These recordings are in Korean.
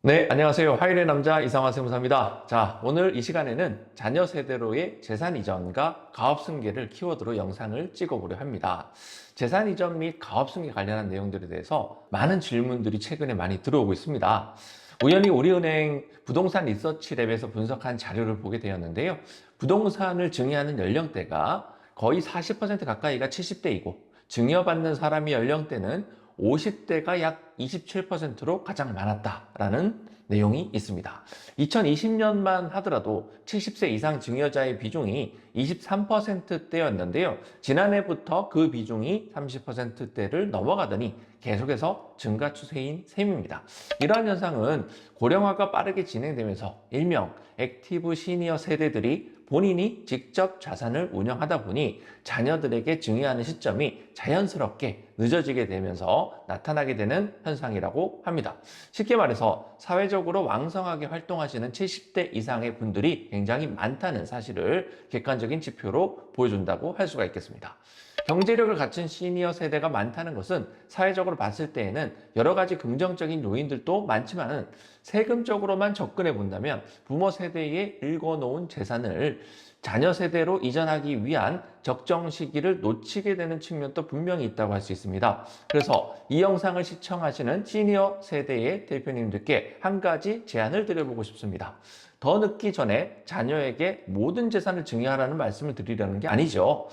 네, 안녕하세요. 화요일의 남자 이상화 세무사입니다. 자, 오늘 이 시간에는 자녀 세대로의 재산 이전과 가업 승계를 키워드로 영상을 찍어보려 합니다. 재산 이전 및 가업 승계 관련한 내용들에 대해서 많은 질문들이 최근에 많이 들어오고 있습니다. 우연히 우리은행 부동산 리서치 랩에서 분석한 자료를 보게 되었는데요. 부동산을 증여하는 연령대가 거의 40% 가까이가 70대이고 증여받는 사람의 연령대는 50대가 약 27%로 가장 많았다라는 내용이 있습니다. 2020년만 하더라도 70세 이상 증여자의 비중이 23%대였는데요. 지난해부터 그 비중이 30%대를 넘어가더니 계속해서 증가 추세인 셈입니다. 이러한 현상은 고령화가 빠르게 진행되면서 일명 액티브 시니어 세대들이 본인이 직접 자산을 운영하다 보니 자녀들에게 증여하는 시점이 자연스럽게 늦어지게 되면서 나타나게 되는 현상이라고 합니다. 쉽게 말해서 사회적으로 왕성하게 활동하시는 70대 이상의 분들이 굉장히 많다는 사실을 객관적인 지표로 보여준다고 할 수가 있겠습니다. 경제력을 갖춘 시니어 세대가 많다는 것은 사회적으로 봤을 때에는 여러 가지 긍정적인 요인들도 많지만 세금적으로만 접근해 본다면 부모 세대에 읽어놓은 재산을 자녀 세대로 이전하기 위한 적정 시기를 놓치게 되는 측면도 분명히 있다고 할 수 있습니다. 그래서 이 영상을 시청하시는 시니어 세대의 대표님들께 한 가지 제안을 드려보고 싶습니다. 더 늦기 전에 자녀에게 모든 재산을 증여하라는 말씀을 드리려는 게 아니죠.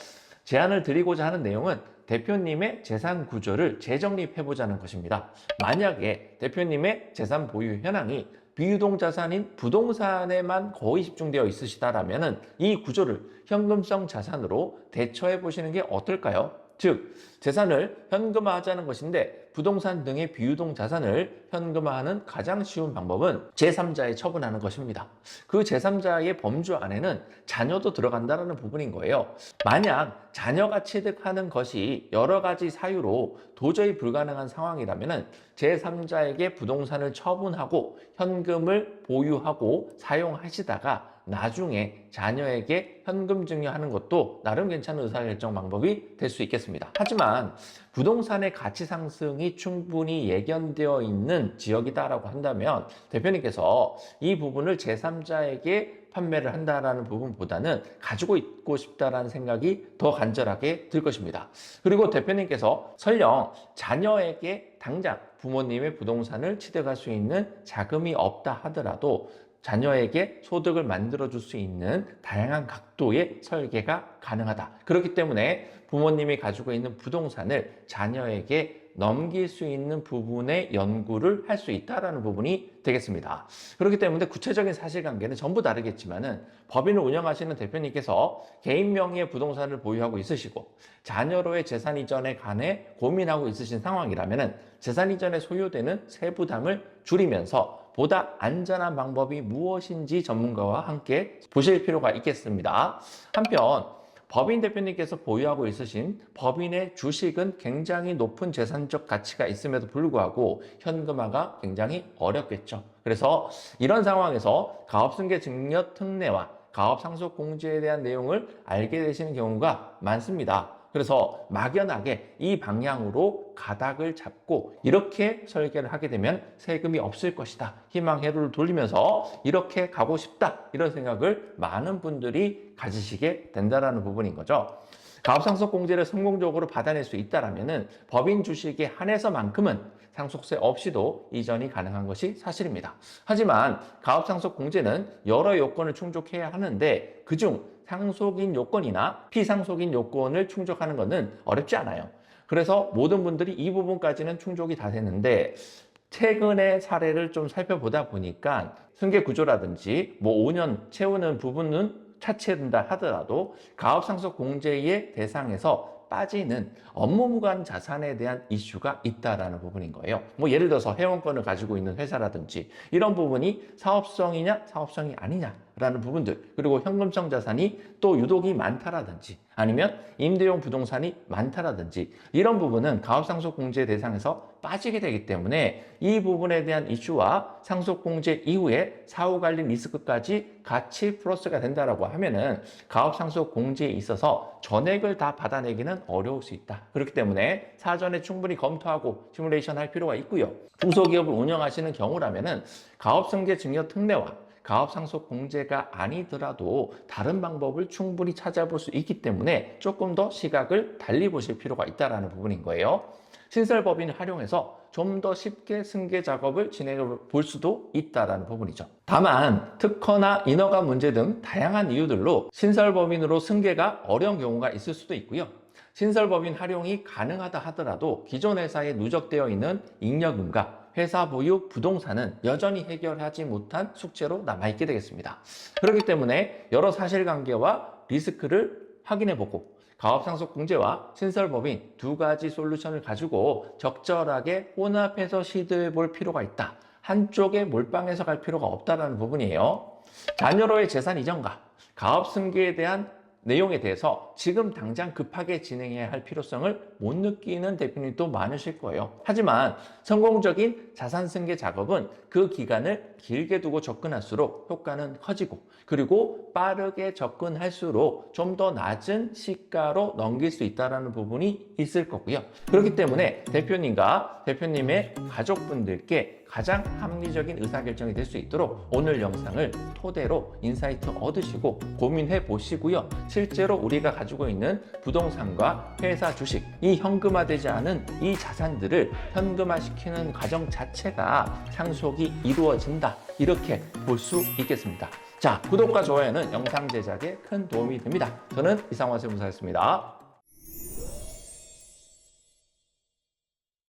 제안을 드리고자 하는 내용은 대표님의 재산 구조를 재정립해보자는 것입니다. 만약에 대표님의 재산 보유 현황이 비유동 자산인 부동산에만 거의 집중되어 있으시다라면 이 구조를 현금성 자산으로 대처해 보시는 게 어떨까요? 즉, 재산을 현금화하자는 것인데 부동산 등의 비유동 자산을 현금화하는 가장 쉬운 방법은 제3자에 처분하는 것입니다. 그 제3자의 범주 안에는 자녀도 들어간다는 부분인 거예요. 만약 자녀가 취득하는 것이 여러 가지 사유로 도저히 불가능한 상황이라면 제3자에게 부동산을 처분하고 현금을 보유하고 사용하시다가 나중에 자녀에게 현금 증여하는 것도 나름 괜찮은 의사결정 방법이 될 수 있겠습니다. 하지만 부동산의 가치 상승이 충분히 예견되어 있는 지역이다라고 한다면 대표님께서 이 부분을 제3자에게 판매를 한다라는 부분보다는 가지고 있고 싶다라는 생각이 더 간절하게 들 것입니다. 그리고 대표님께서 설령 자녀에게 당장 부모님의 부동산을 취득할 수 있는 자금이 없다 하더라도 자녀에게 소득을 만들어줄 수 있는 다양한 각도의 설계가 가능하다. 그렇기 때문에 부모님이 가지고 있는 부동산을 자녀에게 넘길 수 있는 부분의 연구를 할 수 있다는 부분이 되겠습니다. 그렇기 때문에 구체적인 사실관계는 전부 다르겠지만은 법인을 운영하시는 대표님께서 개인 명의의 부동산을 보유하고 있으시고 자녀로의 재산 이전에 관해 고민하고 있으신 상황이라면은 재산 이전에 소요되는 세부담을 줄이면서 보다 안전한 방법이 무엇인지 전문가와 함께 보실 필요가 있겠습니다. 한편 법인 대표님께서 보유하고 있으신 법인의 주식은 굉장히 높은 재산적 가치가 있음에도 불구하고 현금화가 굉장히 어렵겠죠. 그래서 이런 상황에서 가업승계 증여 특례와 가업 상속 공제에 대한 내용을 알게 되시는 경우가 많습니다. 그래서 막연하게 이 방향으로 가닥을 잡고 이렇게 설계를 하게 되면 세금이 없을 것이다. 희망회로를 돌리면서 이렇게 가고 싶다. 이런 생각을 많은 분들이 가지시게 된다는 부분인 거죠. 가업상속공제를 성공적으로 받아낼 수 있다면 법인 주식에 한해서만큼은 상속세 없이도 이전이 가능한 것이 사실입니다. 하지만 가업상속공제는 여러 요건을 충족해야 하는데 그중 상속인 요건이나 피상속인 요건을 충족하는 것은 어렵지 않아요. 그래서 모든 분들이 이 부분까지는 충족이 다 됐는데 최근의 사례를 좀 살펴보다 보니까 승계 구조라든지 5년 채우는 부분은 차치한다 하더라도 가업상속 공제의 대상에서 빠지는 업무무관 자산에 대한 이슈가 있다라는 부분인 거예요. 예를 들어서 회원권을 가지고 있는 회사라든지 이런 부분이 사업성이냐 사업성이 아니냐 라는 부분들, 그리고 현금성 자산이 또 유독이 많다라든지 아니면 임대용 부동산이 많다라든지 이런 부분은 가업상속공제 대상에서 빠지게 되기 때문에 이 부분에 대한 이슈와 상속공제 이후에 사후관리 리스크까지 같이 플러스가 된다라고 하면은 가업상속공제에 있어서 전액을 다 받아내기는 어려울 수 있다. 그렇기 때문에 사전에 충분히 검토하고 시뮬레이션 할 필요가 있고요. 중소기업을 운영하시는 경우라면은 가업승계 증여 특례와 가업상속공제가 아니더라도 다른 방법을 충분히 찾아볼 수 있기 때문에 조금 더 시각을 달리 보실 필요가 있다는 부분인 거예요. 신설법인을 활용해서 좀 더 쉽게 승계 작업을 진행해 볼 수도 있다는 부분이죠. 다만 특허나 인허가 문제 등 다양한 이유들로 신설법인으로 승계가 어려운 경우가 있을 수도 있고요. 신설법인 활용이 가능하다 하더라도 기존 회사에 누적되어 있는 잉여금과 회사 보유 부동산은 여전히 해결하지 못한 숙제로 남아있게 되겠습니다. 그렇기 때문에 여러 사실관계와 리스크를 확인해보고 가업상속공제와 신설법인 두 가지 솔루션을 가지고 적절하게 혼합해서 시도해볼 필요가 있다. 한쪽에 몰빵해서 갈 필요가 없다는 부분이에요. 자녀로의 재산 이전과 가업승계에 대한 내용에 대해서 지금 당장 급하게 진행해야 할 필요성을 못 느끼는 대표님도 많으실 거예요. 하지만 성공적인 자산 승계 작업은 그 기간을 길게 두고 접근할수록 효과는 커지고 그리고 빠르게 접근할수록 좀 더 낮은 시가로 넘길 수 있다는 부분이 있을 거고요. 그렇기 때문에 대표님과 대표님의 가족분들께 가장 합리적인 의사결정이 될 수 있도록 오늘 영상을 토대로 인사이트 얻으시고 고민해 보시고요. 실제로 우리가 가지고 있는 부동산과 회사 주식, 이 현금화되지 않은 이 자산들을 현금화시키는 과정 자체가 상속이 이루어진다. 이렇게 볼 수 있겠습니다. 자, 구독과 좋아요는 영상 제작에 큰 도움이 됩니다. 저는 이상화 세무사였습니다.